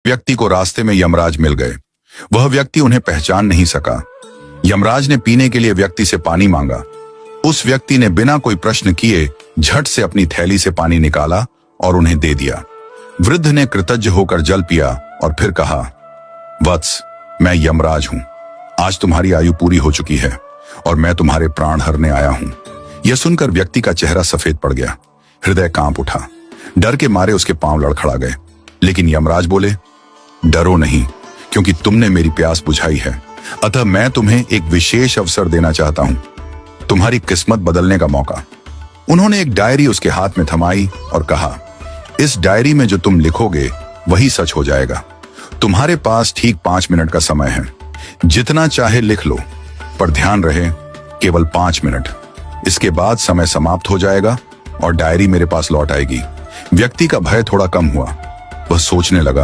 व्यक्ति को रास्ते में यमराज मिल गए। वह व्यक्ति उन्हें पहचान नहीं सका। यमराज ने पीने के लिए व्यक्ति से पानी मांगा। उस व्यक्ति ने बिना कोई प्रश्न किए झट से अपनी थैली से पानी निकाला और उन्हें दे दिया। वृद्ध ने कृतज्ञ होकर जल पिया और फिर कहा, वत्स, मैं यमराज हूं। आज तुम्हारी आयु पूरी हो चुकी है और मैं तुम्हारे प्राण हरने आया हूं। यह सुनकर व्यक्ति का चेहरा सफेद पड़ गया। हृदय कांप उठा। डर के मारे उसके पांव लड़खड़ा गए। लेकिन यमराज बोले, डरो नहीं, क्योंकि तुमने मेरी प्यास बुझाई है। अतः मैं तुम्हें एक विशेष अवसर देना चाहता हूं, तुम्हारी किस्मत बदलने का मौका। उन्होंने एक डायरी उसके हाथ में थमाई और कहा, इस डायरी में जो तुम लिखोगे वही सच हो जाएगा। तुम्हारे पास ठीक 5 मिनट का समय है। जितना चाहे लिख लो, पर ध्यान रहे केवल 5 मिनट। इसके बाद समय समाप्त हो जाएगा और डायरी मेरे पास लौट आएगी। व्यक्ति का भय थोड़ा कम हुआ। वह सोचने लगा,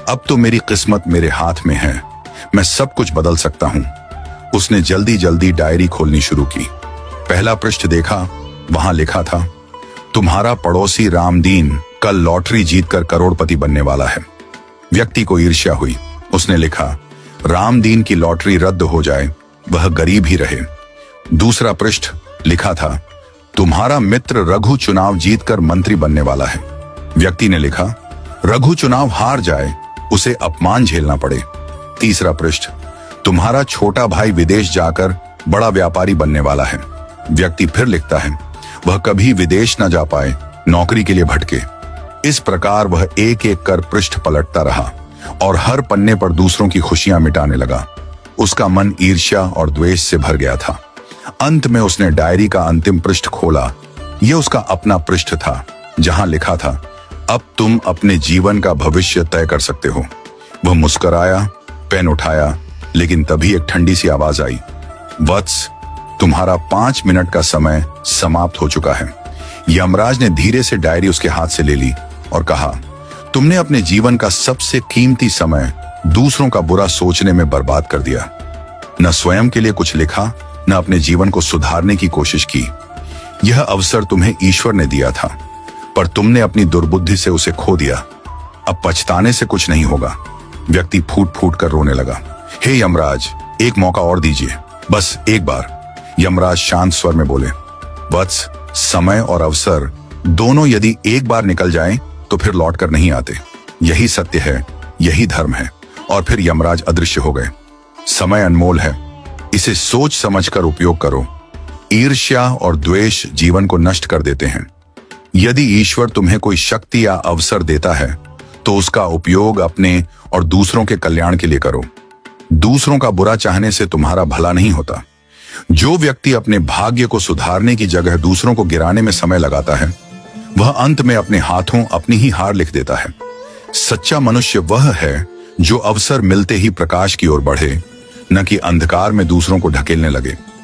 अब तो मेरी किस्मत मेरे हाथ में है, मैं सब कुछ बदल सकता हूं। उसने जल्दी जल्दी डायरी खोलनी शुरू की। पहला पृष्ठ देखा। वहां लिखा था, तुम्हारा पड़ोसी रामदीन कल लॉटरी जीतकर करोड़पति बनने वाला है। व्यक्ति को ईर्ष्या हुई। उसने लिखा, रामदीन की लॉटरी रद्द हो जाए, वह गरीब ही रहे। दूसरा पृष्ठ लिखा था, तुम्हारा मित्र रघु चुनाव जीतकर मंत्री बनने वाला है। व्यक्ति ने लिखा, रघु चुनाव हार जाए, उसे अपमान झेलना पड़े। तीसरा पृष्ठ, तुम्हारा छोटा भाई विदेश जाकर बड़ा व्यापारी बनने वाला है। व्यक्ति फिर लिखता है, वह कभी विदेश न जा पाए, नौकरी के लिए भटके। इस प्रकार वह एक एक कर पृष्ठ पलटता रहा और हर पन्ने पर दूसरों की खुशियां मिटाने लगा। उसका मन ईर्ष्या और द्वेष से भर गया था। अंत में उसने डायरी का अंतिम पृष्ठ खोला। यह उसका अपना पृष्ठ था, जहां लिखा था, अब तुम अपने जीवन का भविष्य तय कर सकते हो। वह मुस्कुराया, पेन उठाया, लेकिन तभी एक ठंडी सी आवाज आई, वत्स, तुम्हारा 5 मिनट का समय समाप्त हो चुका है। यमराज ने धीरे से डायरी उसके हाथ से ले ली और कहा, तुमने अपने जीवन का सबसे कीमती समय दूसरों का बुरा सोचने में बर्बाद कर दिया। न स्वयं के लिए कुछ लिखा, न अपने जीवन को सुधारने की कोशिश की। यह अवसर तुम्हें ईश्वर ने दिया था, पर तुमने अपनी दुर्बुद्धि से उसे खो दिया। अब पछताने से कुछ नहीं होगा। व्यक्ति फूट फूट कर रोने लगा। हे यमराज, एक मौका और दीजिए, बस एक बार। यमराज शांत स्वर में बोले, वत्स, समय और अवसर दोनों यदि एक बार निकल जाएं, तो फिर लौट कर नहीं आते। यही सत्य है, यही धर्म है। और फिर यमराज अदृश्य हो गए। समय अनमोल है, इसे सोच समझकर उपयोग करो। ईर्ष्या और द्वेष जीवन को नष्ट कर देते हैं। यदि ईश्वर तुम्हें कोई शक्ति या अवसर देता है, तो उसका उपयोग अपने और दूसरों के कल्याण के लिए करो। दूसरों का बुरा चाहने से तुम्हारा भला नहीं होता। जो व्यक्ति अपने भाग्य को सुधारने की जगह दूसरों को गिराने में समय लगाता है, वह अंत में अपने हाथों अपनी ही हार लिख देता है। सच्चा मनुष्य वह है जो अवसर मिलते ही प्रकाश की ओर बढ़े, न कि अंधकार में दूसरों को ढकेलने लगे।